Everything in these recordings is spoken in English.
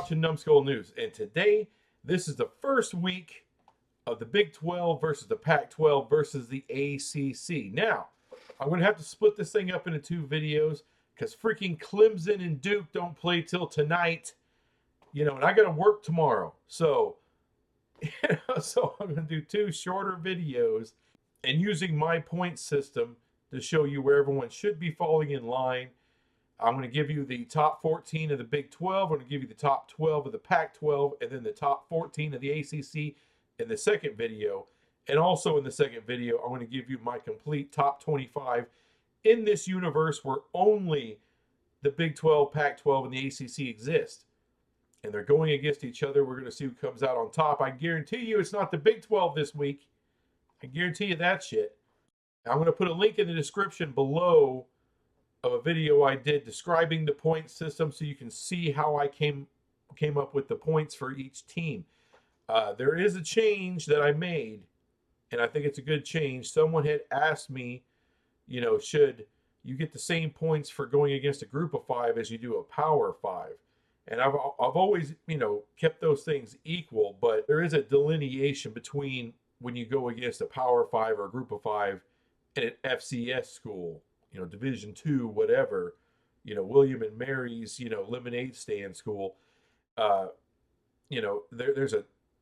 watching Numbskull News, and today, this is the first week of the Big 12 versus the Pac-12 versus the ACC. Now, I'm going to have to split this thing up into two videos because freaking Clemson and Duke don't play till tonight, and I got to work tomorrow. So, I'm going to do two shorter videos and using my point system to show you where everyone should be falling in line. I'm going to give you the top 14 of the Big 12. I'm going to give you the top 12 of the Pac-12, and then the top 14 of the ACC in the second video. And also in the second video, I'm going to give you my complete top 25 in this universe where only the Big 12, Pac-12, and the ACC exist. And they're going against each other. We're going to see who comes out on top. I guarantee you it's not the Big 12 this week. I guarantee you that shit. I'm going to put a link in the description below of a video I did describing the point system so you can see how I came up with the points for each team. There is a change that I made, and I think it's a good change. Someone had asked me, should you get the same points for going against a group of five as you do a power five? And I've always, kept those things equal, but there is a delineation between when you go against a power five or a group of five in an FCS school. Division II, whatever, William and Mary's, lemonade stand school. There's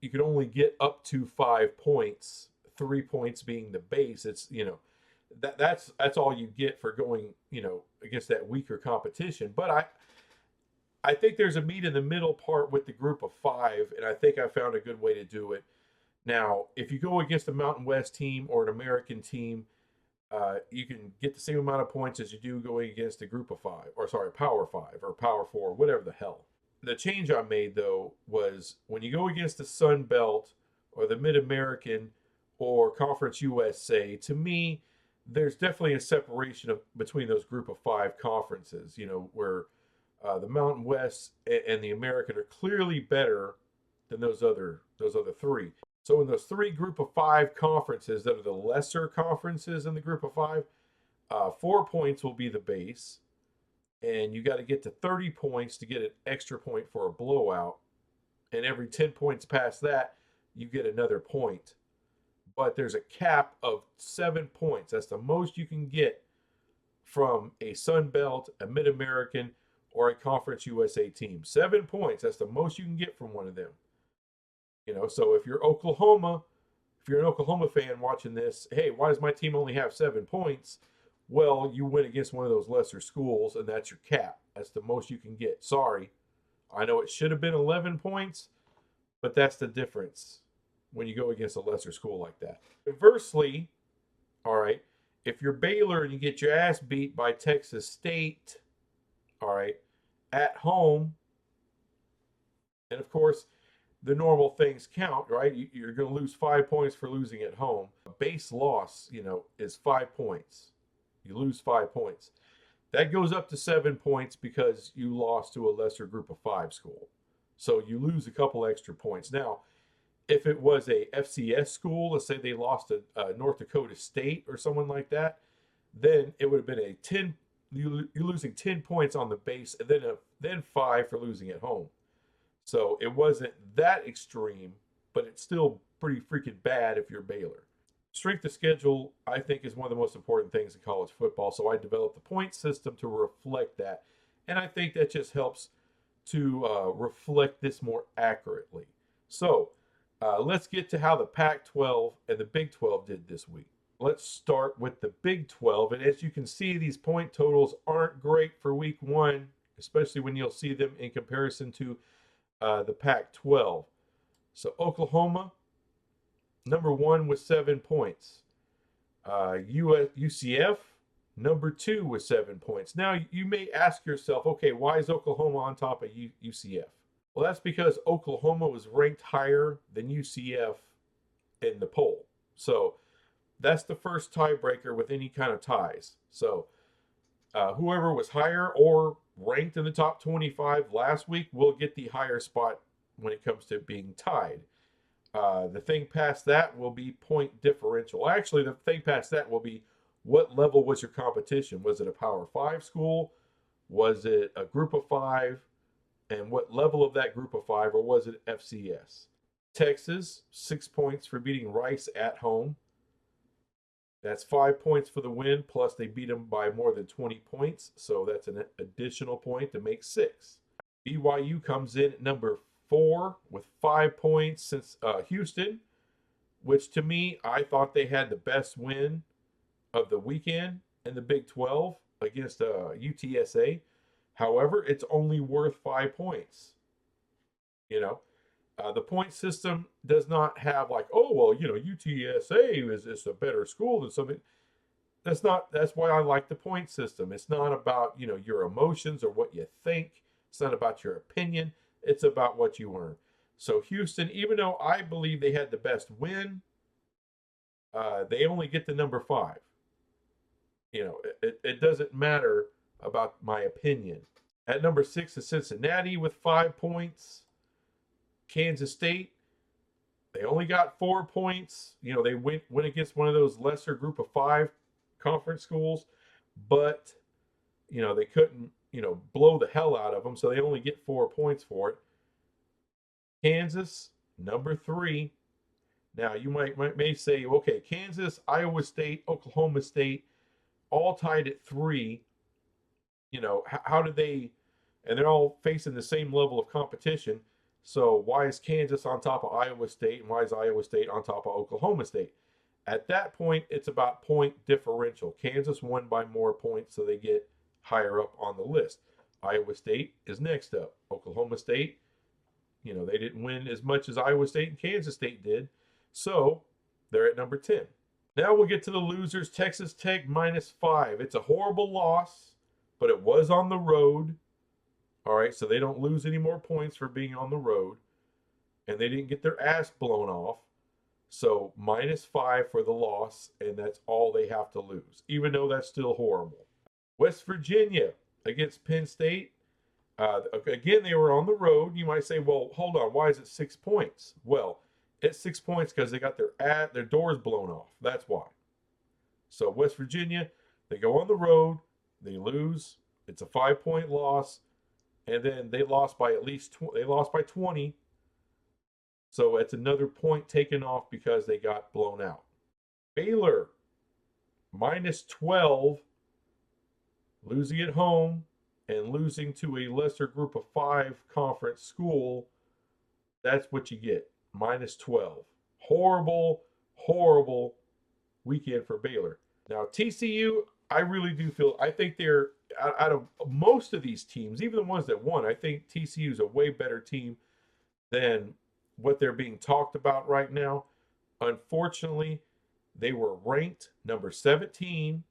you can only get up to 5 points, 3 points being the base. It's, that's all you get for going, against that weaker competition. But I think there's a meet in the middle part with the group of five, and I think I found a good way to do it. Now, if you go against a Mountain West team or an American team, you can get the same amount of points as you do going against a group of five, power five or power four, whatever the hell. The change I made, though, was when you go against the Sun Belt or the Mid-American or Conference USA, to me, there's definitely a separation between those group of five conferences, where the Mountain West and the American are clearly better than those other three. So in those three group of five conferences that are the lesser conferences in the group of five, 4 points will be the base. And you got to get to 30 points to get an extra point for a blowout. And every 10 points past that, you get another point. But there's a cap of 7 points. That's the most you can get from a Sun Belt, a Mid-American, or a Conference USA team. 7 points. That's the most you can get from one of them. So if you're an Oklahoma fan watching this, hey, why does my team only have 7 points? Well, you went against one of those lesser schools, and that's your cap. That's the most you can get. Sorry. I know it should have been 11 points, but that's the difference when you go against a lesser school like that. Conversely, all right, if you're Baylor and you get your ass beat by Texas State, all right, at home, and of course, the normal things count, right? You're going to lose 5 points for losing at home. A base loss, is 5 points. You lose 5 points. That goes up to 7 points because you lost to a lesser group of five school. So you lose a couple extra points. Now, if it was a FCS school, let's say they lost to North Dakota State or someone like that, then it would have been you're losing 10 points on the base and then 5 for losing at home. So it wasn't that extreme, but it's still pretty freaking bad if you're Baylor. Strength of schedule, I think, is one of the most important things in college football. So I developed the point system to reflect that. And I think that just helps to reflect this more accurately. So let's get to how the Pac-12 and the Big 12 did this week. Let's start with the Big 12. And as you can see, these point totals aren't great for week one, especially when you'll see them in comparison to the Pac-12. So Oklahoma, number 1 with 7 points. UCF, number 2 with 7 points. Now, you may ask yourself, okay, why is Oklahoma on top of UCF? Well, that's because Oklahoma was ranked higher than UCF in the poll. So that's the first tiebreaker with any kind of ties. So whoever was higher or ranked in the top 25 last week will get the higher spot when it comes to being tied. The thing past that will be point differential. Actually, the thing past that will be what level was your competition? Was it a Power 5 school? Was it a group of 5? And what level of that group of five, or was it FCS? Texas, 6 points for beating Rice at home. That's 5 points for the win, plus they beat them by more than 20 points. So that's an additional point to make 6. BYU comes in at number 4 with 5 points since Houston, which to me, I thought they had the best win of the weekend in the Big 12 against UTSA. However, it's only worth 5 points. You know, the point system does not have like, oh, well, UTSA is a better school than something. That's why I like the point system. It's not about, your emotions or what you think. It's not about your opinion. It's about what you earn. So Houston, even though I believe they had the best win, they only get the number 5. It doesn't matter about my opinion. At number 6 is Cincinnati with 5 points. Kansas State, they only got 4 points. They went against one of those lesser group of 5 conference schools, but they couldn't blow the hell out of them, so they only get 4 points for it. Kansas, number 3. Now you may say, okay, Kansas, Iowa State, Oklahoma State, all tied at 3. How did they? And they're all facing the same level of competition. So why is Kansas on top of Iowa State, and why is Iowa State on top of Oklahoma State? At that point, it's about point differential. Kansas won by more points, so they get higher up on the list. Iowa State is next up. Oklahoma State, they didn't win as much as Iowa State and Kansas State did, so they're at number 10. Now we'll get to the losers. Texas Tech -5. It's a horrible loss, but it was on the road. All right, so they don't lose any more points for being on the road, and they didn't get their ass blown off. So -5 for the loss, and that's all they have to lose, even though that's still horrible. West Virginia against Penn State. Again, they were on the road. You might say, well, hold on, why is it 6 points? Well, it's 6 points because they got their doors blown off. That's why. So West Virginia, they go on the road, they lose. It's a 5-point loss. And then they lost by they lost by 20. So it's another point taken off because they got blown out. Baylor, -12, losing at home and losing to a lesser group of 5 conference school. That's what you get, -12. Horrible, horrible weekend for Baylor. Now, TCU, I think they're, out of most of these teams, even the ones that won, I think TCU is a way better team than what they're being talked about right now. Unfortunately, they were ranked number 17,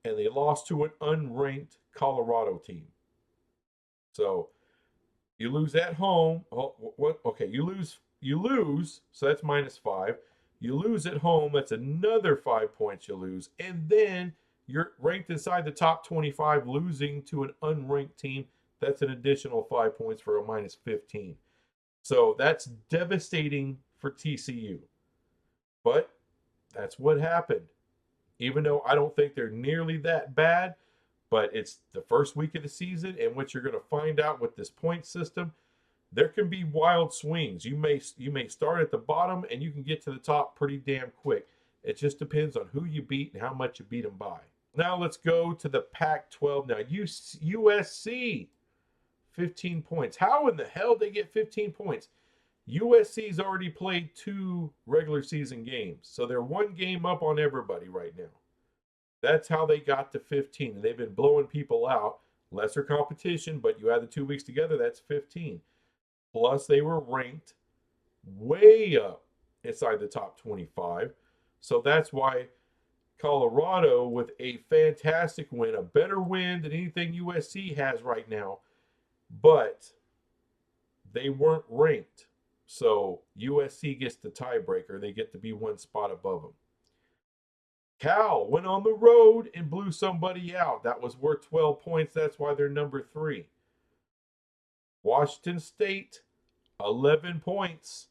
and they lost to an unranked Colorado team. So you lose at home. Okay, you lose. So that's -5. You lose at home. That's another 5 points you lose, and then you're ranked inside the top 25, losing to an unranked team. That's an additional 5 points for a -15. So that's devastating for TCU. But that's what happened. Even though I don't think they're nearly that bad, but it's the first week of the season, and what you're going to find out with this point system, there can be wild swings. You may start at the bottom, and you can get to the top pretty damn quick. It just depends on who you beat and how much you beat them by. Now let's go to the Pac-12. Now USC, 15 points. How in the hell did they get 15 points? USC's already played 2 regular season games, so they're 1 game up on everybody right now. That's how they got to 15. And they've been blowing people out. Lesser competition, but you add the 2 weeks together, that's 15. Plus, they were ranked way up inside the top 25. So that's why Colorado, with a fantastic win, a better win than anything USC has right now, but they weren't ranked. So USC gets the tiebreaker. They get to be 1 spot above them. Cal went on the road and blew somebody out. That was worth 12 points. That's why they're number 3. Washington State, 11 points.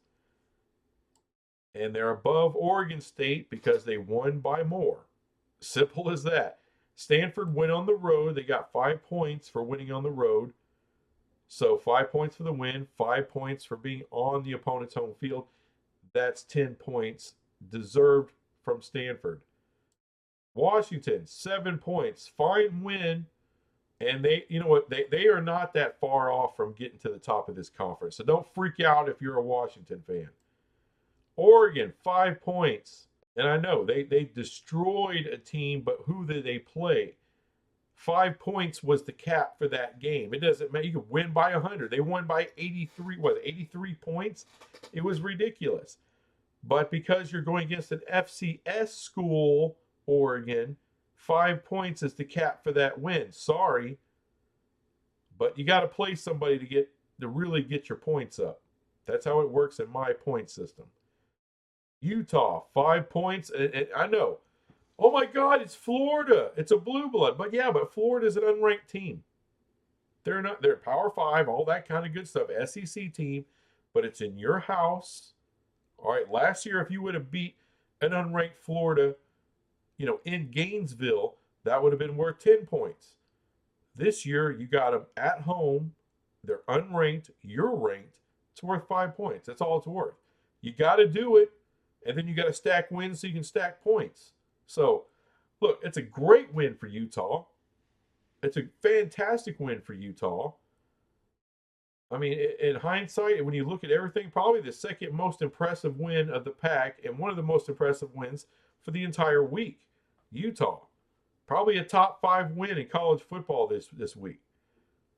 And they're above Oregon State because they won by more. Simple as that. Stanford went on the road. They got 5 points for winning on the road. So 5 points for the win, 5 points for being on the opponent's home field. That's 10 points deserved from Stanford. Washington, 7 points. Fine win. And they, you know what, they are not that far off from getting to the top of this conference. So don't freak out if you're a Washington fan. Oregon, 5 points. And I know they destroyed a team, but who did they play? 5 points was the cap for that game. It doesn't matter. You could win by 100. They won by 83, 83 points? It was ridiculous. But because you're going against an FCS school, Oregon, 5 points is the cap for that win. Sorry, but you got to play somebody to really get your points up. That's how it works in my point system. Utah, 5 points. And I know, oh my God, it's Florida. It's a blue blood. But yeah, but Florida's an unranked team. They're Power 5, all that kind of good stuff. SEC team, but it's in your house. All right, last year, if you would have beat an unranked Florida, in Gainesville, that would have been worth 10 points. This year, you got them at home. They're unranked. You're ranked. It's worth 5 points. That's all it's worth. You got to do it, and then you got to stack wins so you can stack points. So, look, it's a great win for Utah. It's a fantastic win for Utah. I mean, in hindsight, when you look at everything, probably the second most impressive win of the pack and one of the most impressive wins for the entire week. Utah, probably a top 5 win in college football this week.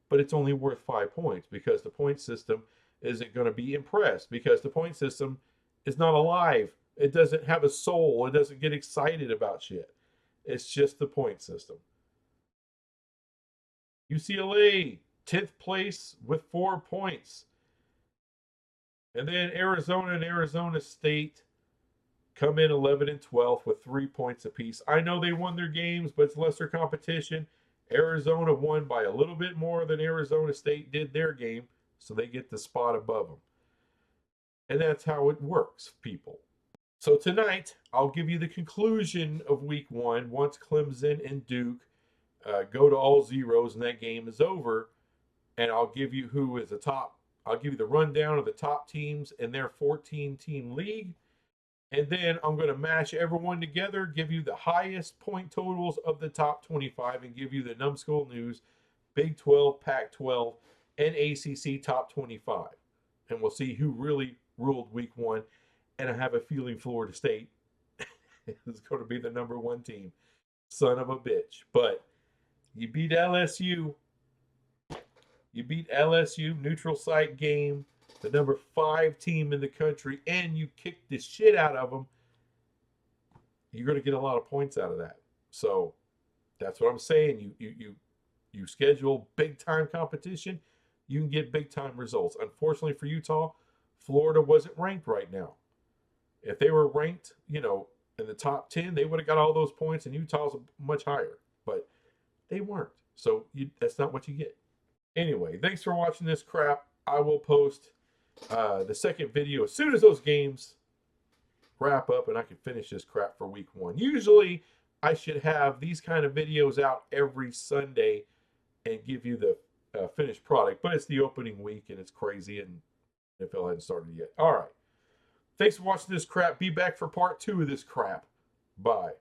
But it's only worth 5 points because the point system isn't going to be impressed because the point system is not alive. It doesn't have a soul. It doesn't get excited about shit. It's just the point system. UCLA, 10th place with 4 points. And then Arizona and Arizona State come in 11 and 12th with 3 points apiece. I know they won their games, but it's lesser competition. Arizona won by a little bit more than Arizona State did their game, so they get the spot above them. And that's how it works, people. So tonight, I'll give you the conclusion of week 1 once Clemson and Duke go to all zeros and that game is over. And I'll give you who is the top. I'll give you the rundown of the top teams in their 14-team league. And then I'm going to mash everyone together, give you the highest point totals of the top 25, and give you the Numbskull News, Big 12, Pac 12, and ACC top 25. And we'll see who really ruled week 1. And I have a feeling Florida State is going to be the number 1 team. Son of a bitch. But you beat LSU. You beat LSU, neutral site game, the number 5 team in the country, and you kicked the shit out of them. You're going to get a lot of points out of that. So that's what I'm saying. You schedule big time competition, you can get big time results. Unfortunately for Utah, Florida wasn't ranked right now. If they were ranked, in the top 10, they would have got all those points, and Utah's much higher. But they weren't. So that's not what you get. Anyway, thanks for watching this crap. I will post the second video as soon as those games wrap up and I can finish this crap for week 1. Usually, I should have these kind of videos out every Sunday and give you the finished product. But it's the opening week and it's crazy and NFL hasn't started yet. All right. Thanks for watching this crap. Be back for part 2 of this crap. Bye.